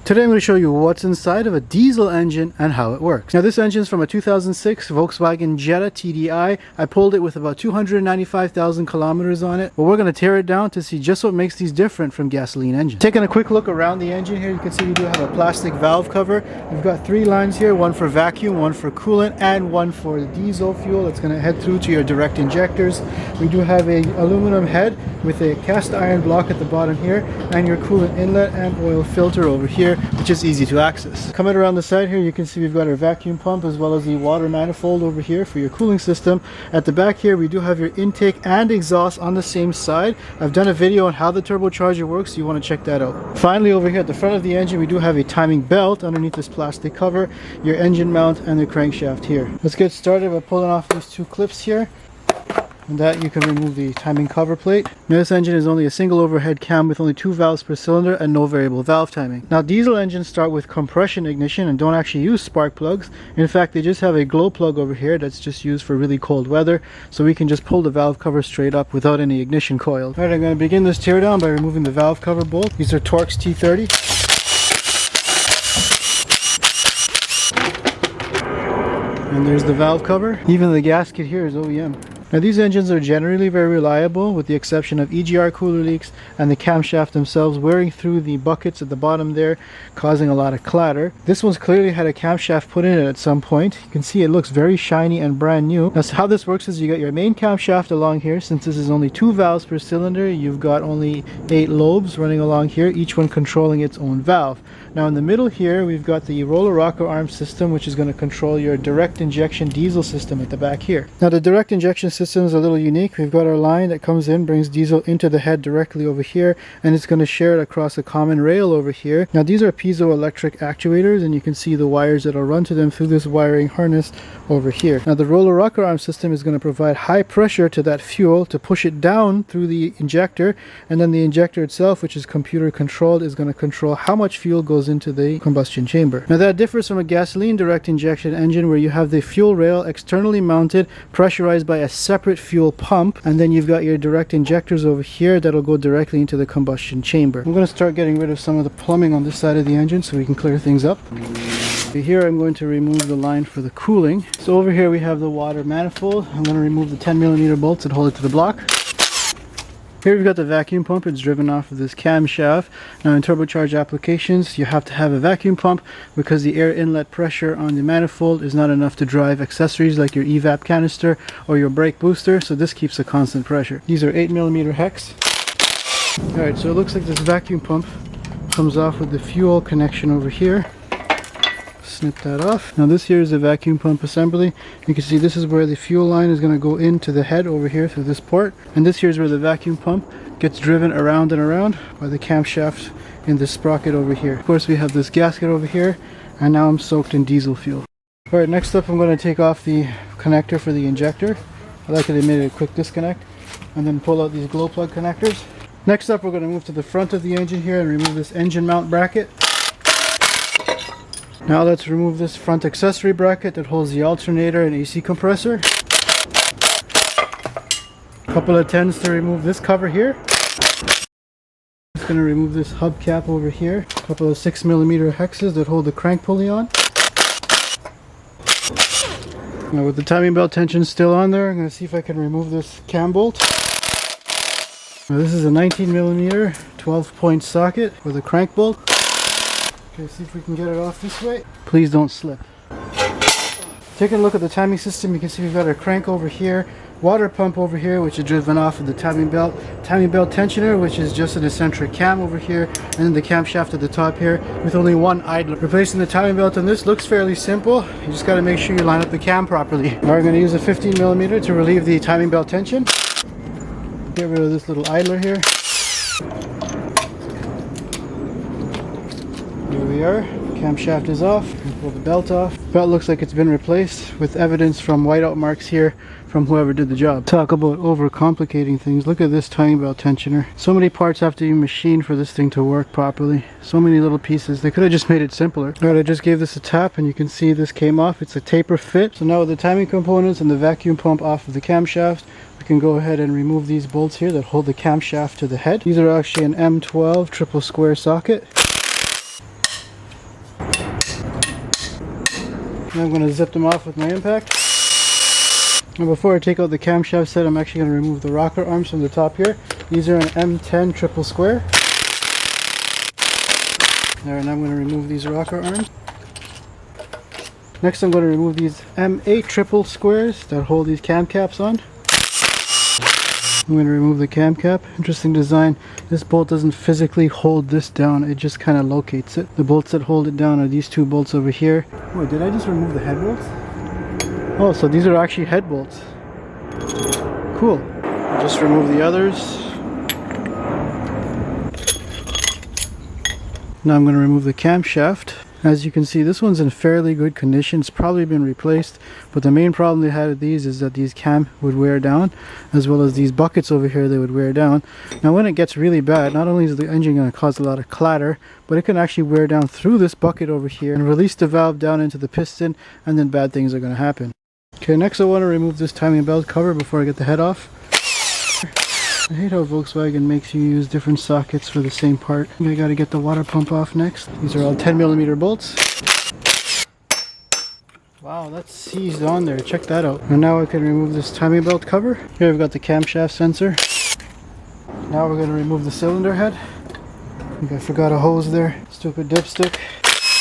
Today I'm going to show you what's inside of a diesel engine and how it works. Now this engine is from a 2006 Volkswagen Jetta TDI. I pulled it with about 295,000 kilometers on it, but we're going to tear it down to see just what makes these different from gasoline engines. Taking a quick look around the engine here, you can see we do have a plastic valve cover. We've got three lines here, one for vacuum, one for coolant, and one for the diesel fuel that's going to head through to your direct injectors. We do have a aluminum head with a cast iron block at the bottom here, and your coolant inlet and oil filter over here, which is easy to access. Coming around the side here, you can see we've got our vacuum pump as well as the water manifold over here for your cooling system. At the back here, we do have your intake and exhaust on the same side. I've done a video on how the turbocharger works, so you want to check that out. Finally, over here at the front of the engine, we do have a timing belt underneath this plastic cover, your engine mount, and the crankshaft here. Let's get started by pulling off these two clips here. And that you can remove the timing cover plate. Now this engine is only a single overhead cam with only 2 valves per cylinder and no variable valve timing. Now diesel engines start with compression ignition and don't actually use spark plugs. In fact, they just have a glow plug over here that's just used for really cold weather, so we can just pull the valve cover straight up without any ignition coil. Alright, I'm going to begin this teardown by removing the valve cover bolt. These are Torx T30. And there's the valve cover. Even the gasket here is OEM. Now these engines are generally very reliable with the exception of EGR cooler leaks and the camshaft themselves wearing through the buckets at the bottom there, causing a lot of clatter. This one's clearly had a camshaft put in it at some point. You can see it looks very shiny and brand new. Now how this works is you got your main camshaft along here. Since this is only 2 valves per cylinder, you've got only 8 lobes running along here, each one controlling its own valve. Now in the middle here, we've got the roller rocker arm system, which is going to control your direct injection diesel system at the back here. Now the direct injection system is a little unique. We've got our line that comes in, brings diesel into the head directly over here, and it's going to share it across a common rail over here. Now these are piezoelectric actuators, and you can see the wires that will run to them through this wiring harness over here. Now the roller rocker arm system is going to provide high pressure to that fuel to push it down through the injector, and then the injector itself, which is computer controlled, is going to control how much fuel goes into the combustion chamber. Now that differs from a gasoline direct injection engine where you have the fuel rail externally mounted, pressurized by a separate fuel pump, and then you've got your direct injectors over here that'll go directly into the combustion chamber. I'm going to start getting rid of some of the plumbing on this side of the engine so we can clear things up. Here I'm going to remove the line for the cooling. So over here we have the water manifold. I'm going to remove the 10mm bolts that hold it to the block. Here we've got the vacuum pump. It's driven off of this camshaft. Now in turbocharged applications, you have to have a vacuum pump because the air inlet pressure on the manifold is not enough to drive accessories like your evap canister or your brake booster, so this keeps a constant pressure. These are 8mm hex. Alright, so it looks like this vacuum pump comes off with the fuel connection over here. Snip that off. Now this here is the vacuum pump assembly. You can see this is where the fuel line is going to go into the head over here through this port, and this here is where the vacuum pump gets driven around and around by the camshaft in this sprocket over here. Of course we have this gasket over here, and now I'm soaked in diesel fuel. Alright, next up I'm going to take off the connector for the injector. I like that they made it a quick disconnect, and then pull out these glow plug connectors. Next up we're going to move to the front of the engine here and remove this engine mount bracket. Now let's remove this front accessory bracket that holds the alternator and AC compressor. Couple of tens to remove this cover here. Just going to remove this hubcap over here. Couple of 6mm hexes that hold the crank pulley on. Now with the timing belt tension still on there, I'm going to see if I can remove this cam bolt. Now this is a 19mm 12-point socket with a crank bolt. Okay, see if we can get it off this way. Please don't slip. Taking a look at the timing system, you can see we've got our crank over here, water pump over here, which is driven off of the timing belt tensioner, which is just an eccentric cam over here, and then the camshaft at the top here with only one idler. Replacing the timing belt on this looks fairly simple. You just got to make sure you line up the cam properly. Now we're going to use a 15mm to relieve the timing belt tension. Get rid of this little idler here. Here we are. Camshaft is off. Pull the belt off. Belt looks like it's been replaced with evidence from whiteout marks here from whoever did the job. Talk about overcomplicating things. Look at this timing belt tensioner. So many parts have to be machined for this thing to work properly. So many little pieces. They could have just made it simpler. Alright, I just gave this a tap and you can see this came off. It's a taper fit. So now with the timing components and the vacuum pump off of the camshaft, we can go ahead and remove these bolts here that hold the camshaft to the head. These are actually an M12 triple square socket. And I'm going to zip them off with my impact. Now before I take out the camshaft set, I'm actually going to remove the rocker arms from the top here. These are an M10 triple square. There, and I'm going to remove these rocker arms. Next I'm going to remove these M8 triple squares that hold these cam caps on. I'm going to remove the cam cap. Interesting design. This bolt doesn't physically hold this down, it just kind of locates it. The bolts that hold it down are these two bolts over here. Wait, did I just remove the head bolts? Oh, so these are actually head bolts. Cool. I'll just remove the others. Now I'm going to remove the camshaft. As you can see, this one's in fairly good condition. It's probably been replaced, but the main problem they had with these is that these cam would wear down, as well as these buckets over here, they would wear down. Now when it gets really bad, not only is the engine going to cause a lot of clatter, but it can actually wear down through this bucket over here and release the valve down into the piston, and then bad things are going to happen. Okay, next I want to remove this timing belt cover before I get the head off. I hate how Volkswagen makes you use different sockets for the same part. I gotta get the water pump off next. These are all 10mm bolts. Wow, that's seized on there. Check that out. And now I can remove this timing belt cover. Here I've got the camshaft sensor. Now we're gonna remove the cylinder head. I think I forgot a hose there. Stupid dipstick.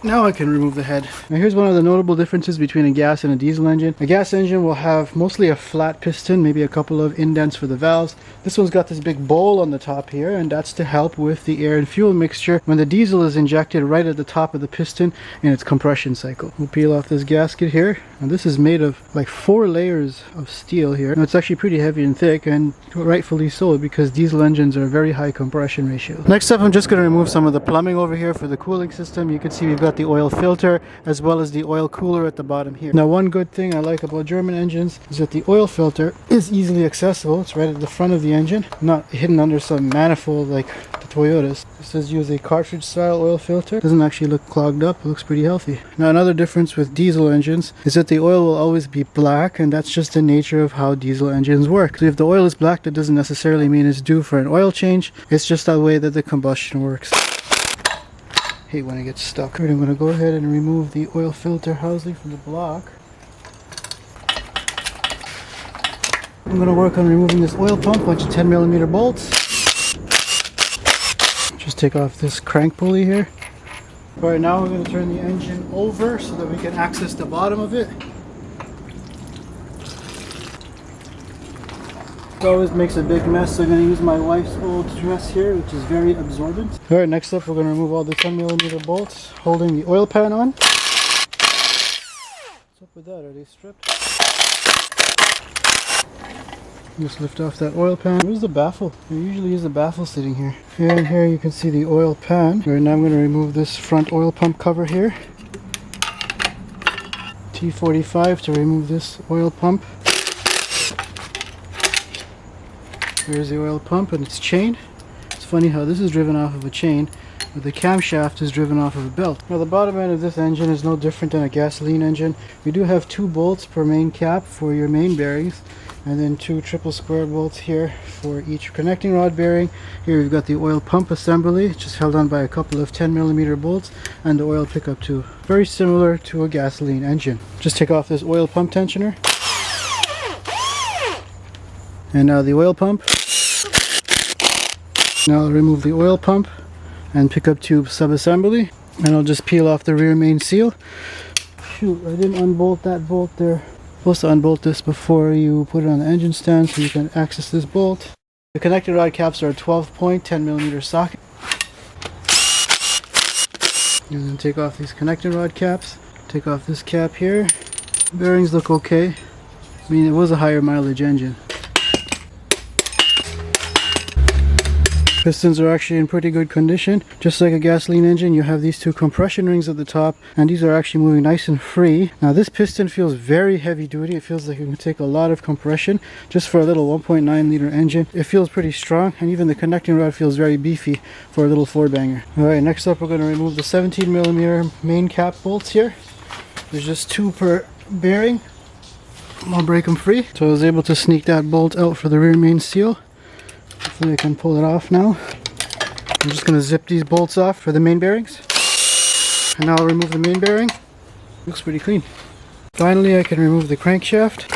Now I can remove the head. Now here's one of the notable differences between a gas and a diesel engine. A gas engine will have mostly a flat piston, maybe a couple of indents for the valves. This one's got this big bowl on the top here, and that's to help with the air and fuel mixture when the diesel is injected right at the top of the piston in its compression cycle. We'll peel off this gasket here, and this is made of like 4 layers of steel here. Now it's actually pretty heavy and thick, and rightfully so, because diesel engines are very high compression ratios. Next up, I'm just going to remove some of the plumbing over here for the cooling system. You can see we've got the oil filter as well as the oil cooler at the bottom here. Now one good thing I like about German engines is that the oil filter is easily accessible. It's right at the front of the engine, not hidden under some manifold like the Toyotas. It says use a cartridge style oil filter. Doesn't actually look clogged up, it looks pretty healthy. Now another difference with diesel engines is that the oil will always be black, and that's just the nature of how diesel engines work. So if the oil is black, that doesn't necessarily mean it's due for an oil change. It's just the way that the combustion works. Hate when it gets stuck. Right, I'm going to go ahead and remove the oil filter housing from the block. I'm going to work on removing this oil pump, bunch of 10mm bolts. Just take off this crank pulley here. Alright, now we're going to turn the engine over so that we can access the bottom of it. It always makes a big mess, so I'm going to use my wife's old dress here, which is very absorbent. Alright, next up we're going to remove all the 10mm bolts holding the oil pan on. What's up with that? Are they stripped? Just lift off that oil pan. Where's the baffle? There usually is a baffle sitting here. And here you can see the oil pan. Alright, now I'm going to remove this front oil pump cover here. T45 to remove this oil pump. There's the oil pump and its chain. It's funny how this is driven off of a chain, but the camshaft is driven off of a belt. Now the bottom end of this engine is no different than a gasoline engine. We do have 2 bolts per main cap for your main bearings, and then 2 triple square bolts here for each connecting rod bearing. Here we've got the oil pump assembly, just held on by a couple of 10mm bolts, and the oil pickup too. Very similar to a gasoline engine. Just take off this oil pump tensioner. And now the oil pump. Now I'll remove the oil pump and pickup tube sub-assembly, and I'll just peel off the rear main seal. Shoot, I didn't unbolt that bolt there. Supposed to unbolt this before you put it on the engine stand so you can access this bolt. The connecting rod caps are a 12-point 10mm socket. And then take off these connecting rod caps. Take off this cap here. Bearings look okay. I mean, it was a higher mileage engine. Pistons are actually in pretty good condition. Just like a gasoline engine, you have these 2 compression rings at the top, and these are actually moving nice and free. Now this piston feels very heavy duty. It feels like it can take a lot of compression just for a little 1.9 liter engine. It feels pretty strong, and even the connecting rod feels very beefy for a little 4-banger. Alright, next up we're going to remove the 17mm main cap bolts here. There's just 2 per bearing. I'll break them free. So I was able to sneak that bolt out for the rear main seal. Hopefully I can pull it off now. I'm just going to zip these bolts off for the main bearings. And now I'll remove the main bearing. Looks pretty clean. Finally, I can remove the crankshaft.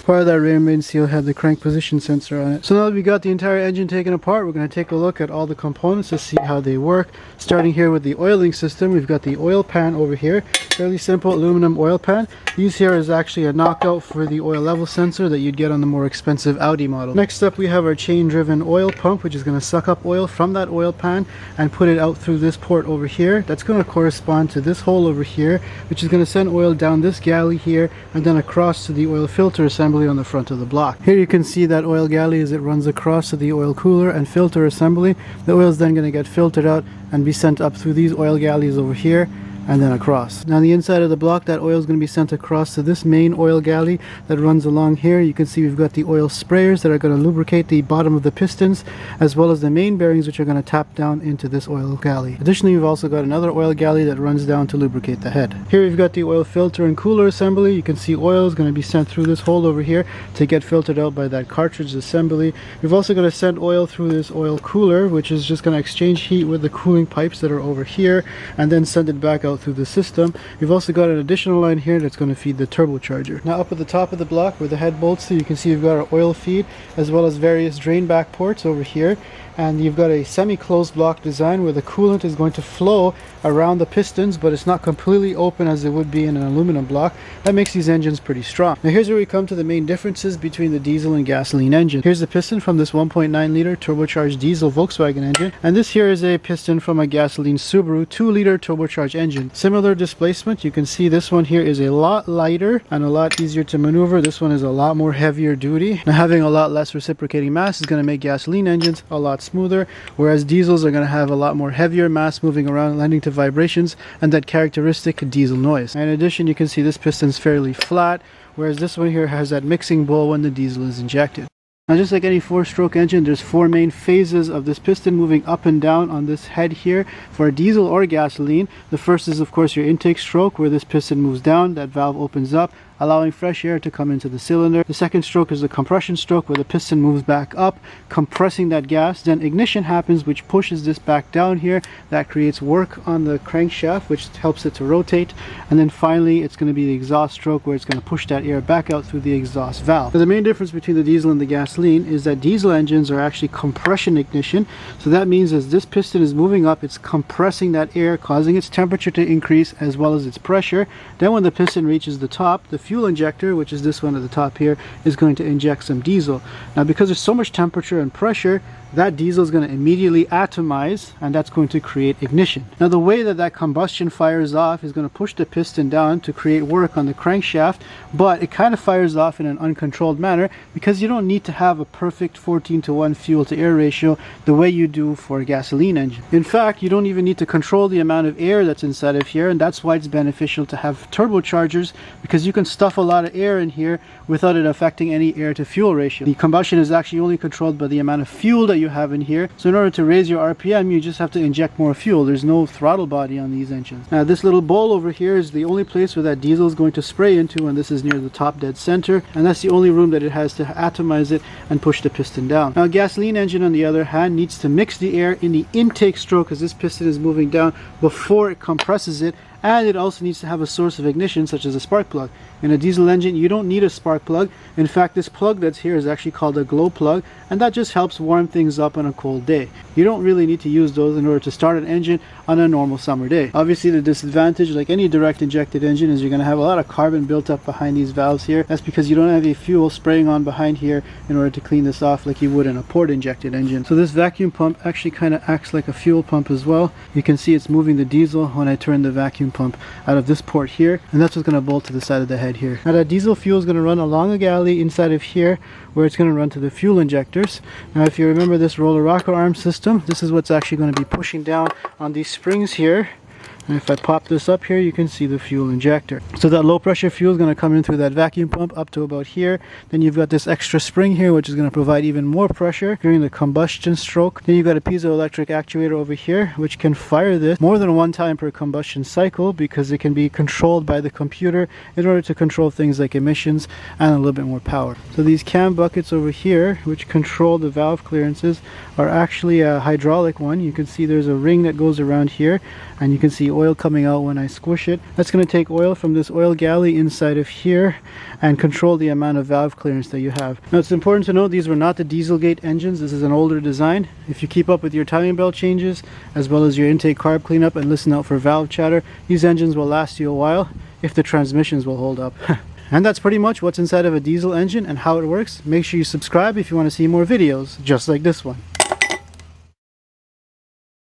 Part of that rear main seal had the crank position sensor on it. So now that we got the entire engine taken apart, we're going to take a look at all the components to see how they work. Starting here with the oiling system, we've got the oil pan over here. Fairly simple aluminum oil pan. These here is actually a knockout for the oil level sensor that you'd get on the more expensive Audi model. Next up we have our chain driven oil pump, which is going to suck up oil from that oil pan and put it out through this port over here. That's going to correspond to this hole over here, which is going to send oil down this galley here and then across to the oil filter assembly on the front of the block. Here you can see that oil galley as it runs across to the oil cooler and filter assembly. The oil is then going to get filtered out and be sent up through these oil galleys over here and then across. Now on the inside of the block, that oil is going to be sent across to this main oil galley that runs along here. You can see we've got the oil sprayers that are going to lubricate the bottom of the pistons, as well as the main bearings which are going to tap down into this oil galley. Additionally, we've also got another oil galley that runs down to lubricate the head. Here we've got the oil filter and cooler assembly. You can see oil is going to be sent through this hole over here to get filtered out by that cartridge assembly. We've also got to send oil through this oil cooler, which is just going to exchange heat with the cooling pipes that are over here and then send it back out through the system. We've also got an additional line here that's going to feed the turbocharger. Now up at the top of the block where the head bolts to, you can see we've got our oil feed as well as various drain back ports over here, and you've got a semi-closed block design where the coolant is going to flow around the pistons, but it's not completely open as it would be in an aluminum block. That makes these engines pretty strong. Now here's where we come to the main differences between the diesel and gasoline engine. Here's the piston from this 1.9 liter turbocharged diesel Volkswagen engine, and this here is a piston from a gasoline Subaru 2 liter turbocharged engine. Similar displacement. You can see this one here is a lot lighter and a lot easier to maneuver. This one is a lot more heavier duty. Now having a lot less reciprocating mass is going to make gasoline engines a lot smoother, whereas diesels are going to have a lot more heavier mass moving around, lending to vibrations and that characteristic diesel noise. And in addition, you can see this piston is fairly flat, whereas this one here has that mixing bowl when the diesel is injected. Now just like any four-stroke engine, there's four main phases of this piston moving up and down on this head here for a diesel or gasoline. The first is of course your intake stroke, where this piston moves down, that valve opens up, allowing fresh air to come into the cylinder. The second stroke is the compression stroke, where the piston moves back up, compressing that gas. Then ignition happens, which pushes this back down here. That creates work on the crankshaft, which helps it to rotate. And then finally, it's going to be the exhaust stroke, where it's going to push that air back out through the exhaust valve. Now, the main difference between the diesel and the gasoline is that diesel engines are actually compression ignition. So that means as this piston is moving up, it's compressing that air, causing its temperature to increase as well as its pressure. Then when the piston reaches the top, the fuel injector, which is this one at the top here, is going to inject some diesel. Now because there's so much temperature and pressure, that diesel is going to immediately atomize, and that's going to create ignition. Now the way that that combustion fires off is going to push the piston down to create work on the crankshaft, but it kind of fires off in an uncontrolled manner because you don't need to have a perfect 14:1 fuel to air ratio the way you do for a gasoline engine. In fact, you don't even need to control the amount of air that's inside of here, and that's why it's beneficial to have turbochargers, because you can stuff a lot of air in here without it affecting any air to fuel ratio. The combustion is actually only controlled by the amount of fuel that you have in here. So in order to raise your RPM, you just have to inject more fuel. There's no throttle body on these engines. Now this little bowl over here is the only place where that diesel is going to spray into, and this is near the top dead center, and that's the only room that it has to atomize it and push the piston down. Now a gasoline engine on the other hand needs to mix the air in the intake stroke as this piston is moving down before it compresses it, and it also needs to have a source of ignition such as a spark plug. In a diesel engine, you don't need a spark plug. In fact, this plug that's here is actually called a glow plug, and that just helps warm things up on a cold day. You don't really need to use those in order to start an engine on a normal summer day. Obviously, the disadvantage, like any direct injected engine, is you're going to have a lot of carbon built up behind these valves here. That's because you don't have any fuel spraying on behind here in order to clean this off like you would in a port injected engine. So this vacuum pump actually kind of acts like a fuel pump as well. You can see it's moving the diesel when I turn the vacuum pump out of this port here, and that's what's going to bolt to the side of the head here. Now that diesel fuel is going to run along a galley inside of here, where it's going to run to the fuel injectors. Now if you remember this roller rocker arm system, this is what's actually going to be pushing down on these springs here. And if I pop this up here, you can see the fuel injector. So that low pressure fuel is going to come in through that vacuum pump up to about here. Then you've got this extra spring here, which is going to provide even more pressure during the combustion stroke. Then you've got a piezoelectric actuator over here, which can fire this more than one time per combustion cycle, because it can be controlled by the computer in order to control things like emissions and a little bit more power. So these cam buckets over here, which control the valve clearances, are actually a hydraulic one. You can see there's a ring that goes around here, and you can see oil coming out when I squish it. That's going to take oil from this oil galley inside of here and control the amount of valve clearance that you have. Now it's important to note these were not the Dieselgate engines. This is an older design. If you keep up with your timing belt changes as well as your intake carb cleanup and listen out for valve chatter, these engines will last you a while if the transmissions will hold up. And that's pretty much what's inside of a diesel engine and how it works. Make sure you subscribe if you want to see more videos just like this one.